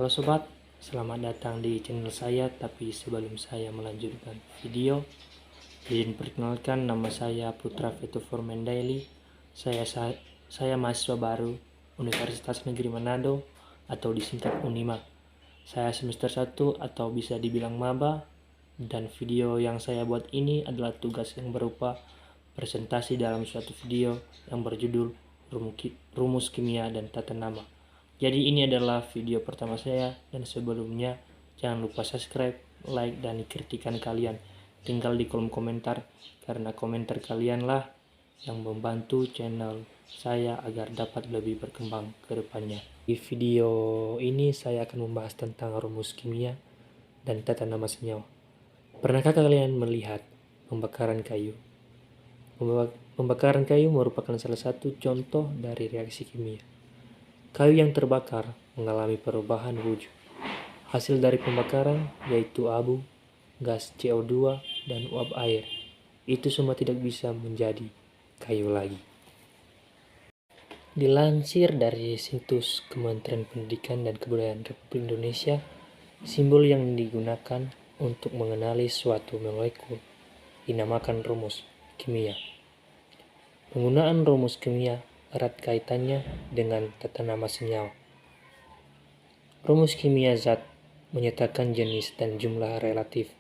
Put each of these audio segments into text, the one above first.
Halo sobat, selamat datang di channel saya. Tapi sebelum saya melanjutkan video, izin perkenalkan, nama saya Putra Vetufor Mendaili. Saya mahasiswa baru Universitas Negeri Manado atau disingkat Unima. Saya semester 1 atau bisa dibilang maba, dan video yang saya buat ini adalah tugas yang berupa presentasi dalam suatu video yang berjudul Rumus Kimia dan Tata Nama. Jadi ini adalah video pertama saya, dan sebelumnya jangan lupa subscribe, like, dan kritikan kalian tinggal di kolom komentar, karena komentar kalianlah yang membantu channel saya agar dapat lebih berkembang ke depannya. Di video ini saya akan membahas tentang rumus kimia dan tata nama senyawa. Pernahkah kalian melihat pembakaran kayu? Pembakaran kayu merupakan salah satu contoh dari reaksi kimia. Kayu yang terbakar mengalami perubahan wujud. Hasil dari pembakaran yaitu abu, gas CO2, dan uap air. Itu semua tidak bisa menjadi kayu lagi. Dilansir dari situs Kementerian Pendidikan dan Kebudayaan Republik Indonesia, simbol yang digunakan untuk mengenali suatu molekul dinamakan rumus kimia. Penggunaan rumus kimia erat kaitannya dengan tata nama senyawa. Rumus kimia zat menyatakan jenis dan jumlah relatif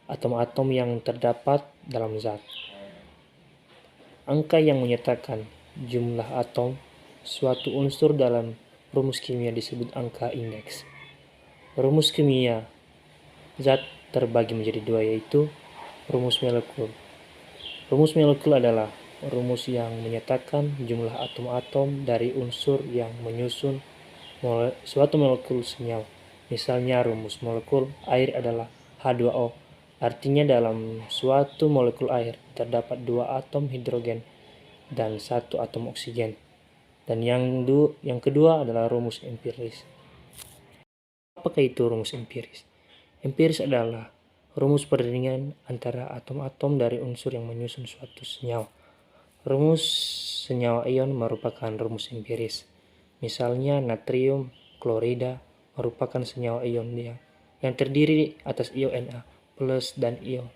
atom-atom yang terdapat dalam zat. Angka yang menyatakan jumlah atom suatu unsur dalam rumus kimia disebut angka indeks. Rumus kimia zat terbagi menjadi dua, yaitu rumus molekul. Rumus molekul adalah rumus yang menyatakan jumlah atom-atom dari unsur yang menyusun suatu molekul senyawa. Misalnya rumus molekul air adalah H2O. Artinya dalam suatu molekul air terdapat 2 atom hidrogen dan 1 atom oksigen. Dan yang kedua adalah rumus empiris. Apakah itu rumus empiris? Empiris adalah rumus perbandingan antara atom-atom dari unsur yang menyusun suatu senyawa. Rumus senyawa ion merupakan rumus empiris. Misalnya natrium klorida merupakan senyawa ion yang terdiri atas ion Na plus dan ion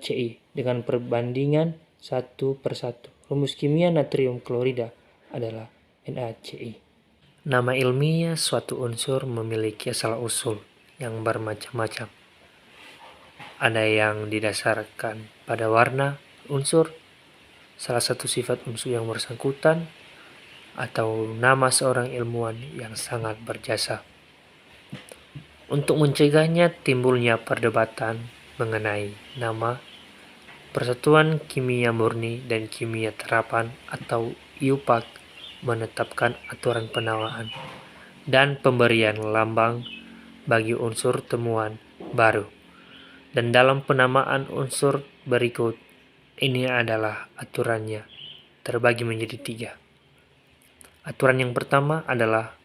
Ci dengan perbandingan 1/1. Rumus kimia natrium klorida adalah NaCl. Nama ilmiah suatu unsur memiliki asal-usul yang bermacam-macam. Ada yang didasarkan pada warna unsur, salah satu sifat unsur yang bersangkutan, atau nama seorang ilmuwan yang sangat berjasa. Untuk mencegahnya timbulnya perdebatan mengenai nama, Persatuan Kimia Murni dan Kimia Terapan atau IUPAC menetapkan aturan penamaan dan pemberian lambang bagi unsur temuan baru. Dan dalam penamaan unsur berikut ini adalah aturannya, terbagi menjadi 3. Aturan yang pertama adalah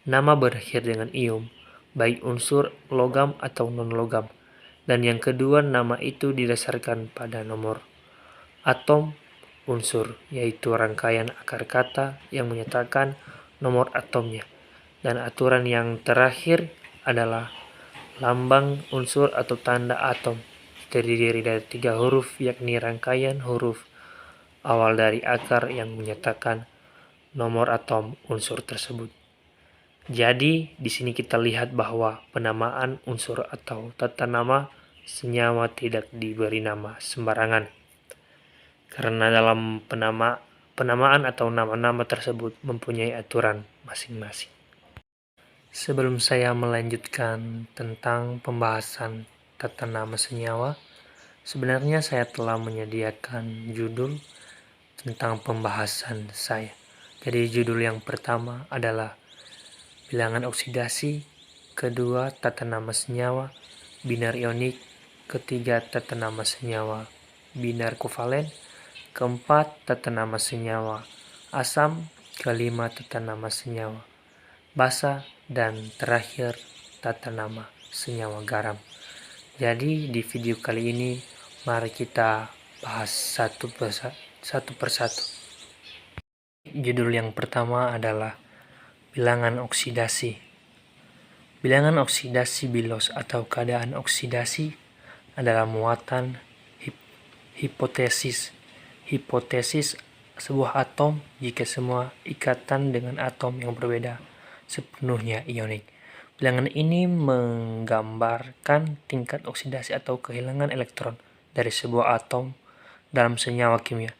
nama berakhir dengan ium, baik unsur logam atau non-logam. Dan yang kedua, nama itu didasarkan pada nomor atom unsur, yaitu rangkaian akar kata yang menyatakan nomor atomnya. Dan aturan yang terakhir adalah lambang unsur atau tanda atom, terdiri dari 3 huruf, yakni rangkaian huruf awal dari akar yang menyatakan nomor atom unsur tersebut. Jadi di sini kita lihat bahwa penamaan unsur atau tata nama senyawa tidak diberi nama sembarangan, karena dalam penamaan atau nama-nama tersebut mempunyai aturan masing-masing. Sebelum saya melanjutkan tentang pembahasan tata nama senyawa, sebenarnya saya telah menyediakan judul tentang pembahasan saya. Jadi judul yang pertama adalah bilangan oksidasi, kedua tata nama senyawa binar ionik, ketiga tata nama senyawa binar kovalen, keempat tata nama senyawa asam, kelima tata nama senyawa basa, dan terakhir tata nama senyawa garam. Jadi di video kali ini mari kita bahas satu persatu. Judul yang pertama adalah bilangan oksidasi. Bilangan oksidasi bilos atau keadaan oksidasi adalah muatan hipotesis. Hipotesis sebuah atom jika semua ikatan dengan atom yang berbeda sepenuhnya ionik. Bilangan ini menggambarkan tingkat oksidasi atau kehilangan elektron dari sebuah atom dalam senyawa kimia.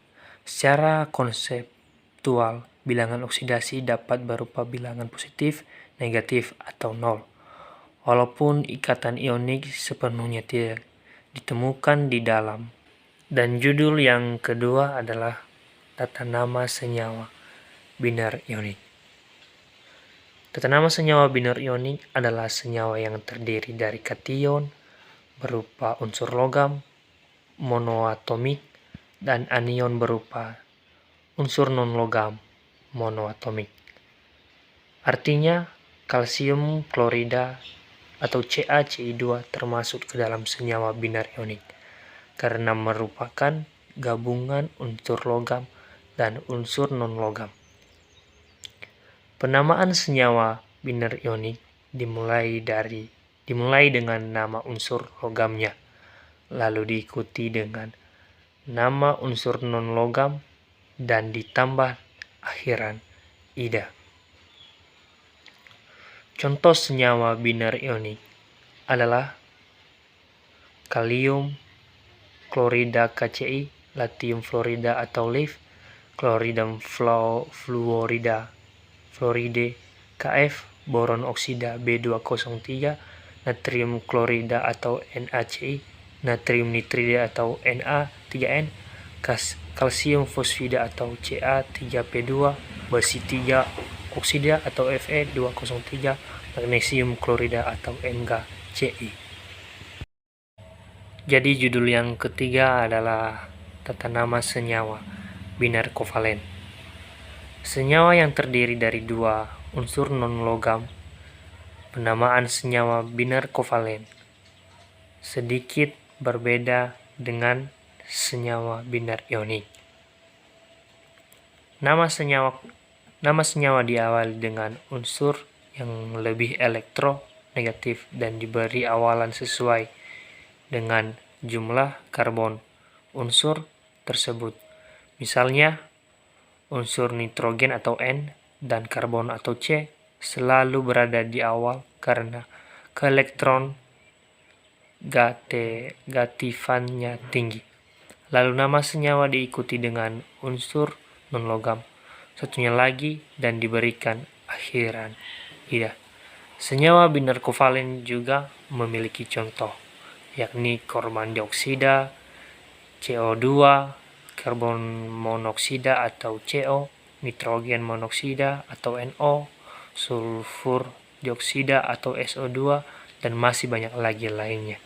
Secara konseptual, bilangan oksidasi dapat berupa bilangan positif, negatif, atau nol. Walaupun ikatan ionik sepenuhnya tidak ditemukan di dalam. Dan judul yang kedua adalah tata nama senyawa biner ionik. Tata nama senyawa biner ionik adalah senyawa yang terdiri dari kation berupa unsur logam monoatomik dan anion berupa unsur non-logam monoatomik. Artinya, kalsium klorida atau CaCi2 termasuk ke dalam senyawa biner ionik karena merupakan gabungan unsur logam dan unsur non-logam. Penamaan senyawa biner ionik dimulai dengan nama unsur logamnya, lalu diikuti dengan nama unsur non-logam dan ditambah akhiran ida. Contoh senyawa biner ionik adalah kalium klorida KCl, latium fluorida atau LiF, kloridum fluorida fluoride KF, boron oksida B203, natrium klorida atau NaCl, natrium nitrida atau Na3N, kalsium fosfida atau Ca3P2, besi 3 oksida atau Fe203, magnesium klorida atau MgCl. Jadi judul yang ketiga adalah tata nama senyawa biner kovalen. Senyawa yang terdiri dari dua unsur non-logam. Penamaan senyawa biner kovalen sedikit berbeda dengan senyawa biner ionik. Nama senyawa diawali dengan unsur yang lebih elektronegatif dan diberi awalan sesuai dengan jumlah karbon unsur tersebut. Misalnya, unsur nitrogen atau N dan karbon atau C selalu berada di awal karena keelektronegatifannya tinggi. Lalu nama senyawa diikuti dengan unsur non-logam satunya lagi dan diberikan akhiran ida. Senyawa biner kovalen juga memiliki contoh, yakni karbon dioksida, CO2, karbon monoksida atau CO, nitrogen monoksida atau NO, sulfur dioksida atau SO2, dan masih banyak lagi lainnya.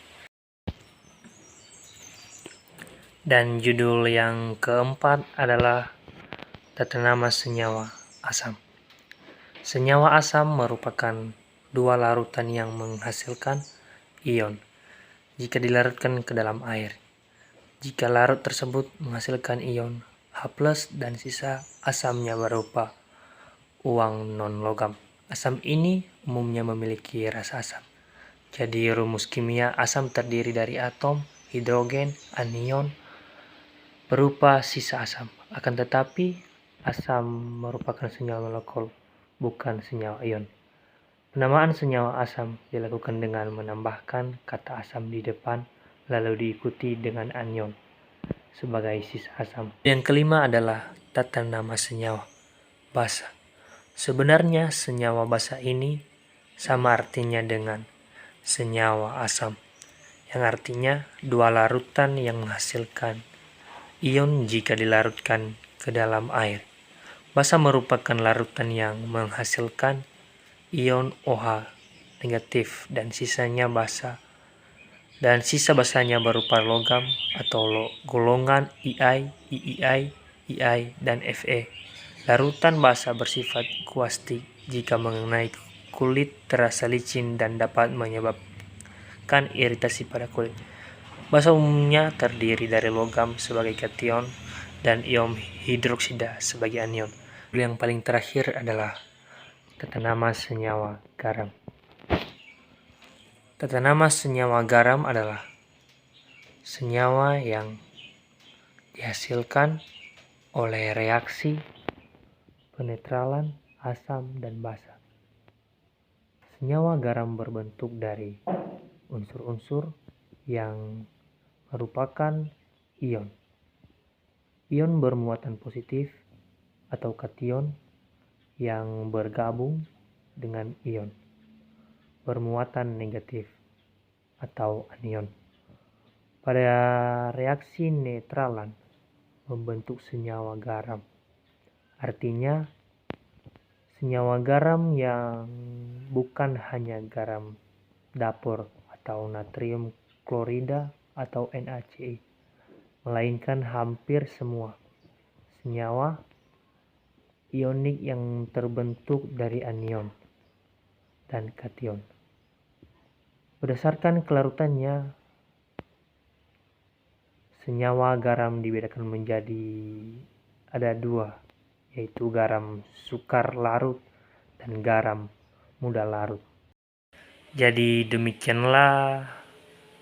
Dan judul yang keempat adalah tata nama senyawa asam. Senyawa asam merupakan dua larutan yang menghasilkan ion jika dilarutkan ke dalam air. Jika larut tersebut menghasilkan ion H+ dan sisa asamnya berupa uang non-logam. Asam ini umumnya memiliki rasa asam. Jadi rumus kimia asam terdiri dari atom, hidrogen, anion, berupa sisa asam. Akan tetapi, asam merupakan senyawa molekul, bukan senyawa ion. Penamaan senyawa asam dilakukan dengan menambahkan kata asam di depan, lalu diikuti dengan anion sebagai sisa asam. Yang kelima adalah tata nama senyawa basa. Sebenarnya senyawa basa ini sama artinya dengan senyawa asam, yang artinya dua larutan yang menghasilkan ion jika dilarutkan ke dalam air. Basa merupakan larutan yang menghasilkan ion OH negatif dan sisanya basa. Dan sisa basanya berupa logam atau golongan Ei, II, Ei, dan Fe. Larutan basa bersifat kuastik jika mengenai kulit terasa licin dan dapat menyebabkan iritasi pada kulit. Basa umumnya terdiri dari logam sebagai kation dan ion hidroksida sebagai anion. Yang paling terakhir adalah tata nama senyawa garam. Tata nama senyawa garam adalah senyawa yang dihasilkan oleh reaksi penetralan asam dan basa. Senyawa garam berbentuk dari unsur-unsur yang merupakan ion. Ion bermuatan positif atau kation yang bergabung dengan ion bermuatan negatif atau anion. Pada reaksi netralan membentuk senyawa garam. Artinya, senyawa garam yang bukan hanya garam dapur atau natrium klorida atau NaCl, melainkan hampir semua senyawa ionik yang terbentuk dari anion dan kation. Berdasarkan kelarutannya, senyawa garam dibedakan menjadi ada dua, yaitu garam sukar larut dan garam muda larut. Jadi demikianlah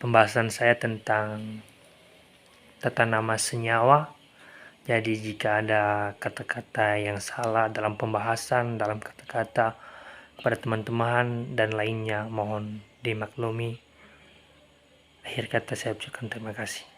pembahasan saya tentang tata nama senyawa. Jadi jika ada kata-kata yang salah dalam pembahasan, dalam kata-kata kepada teman-teman dan lainnya, mohon dimaklumi. Akhir kata saya ucapkan terima kasih.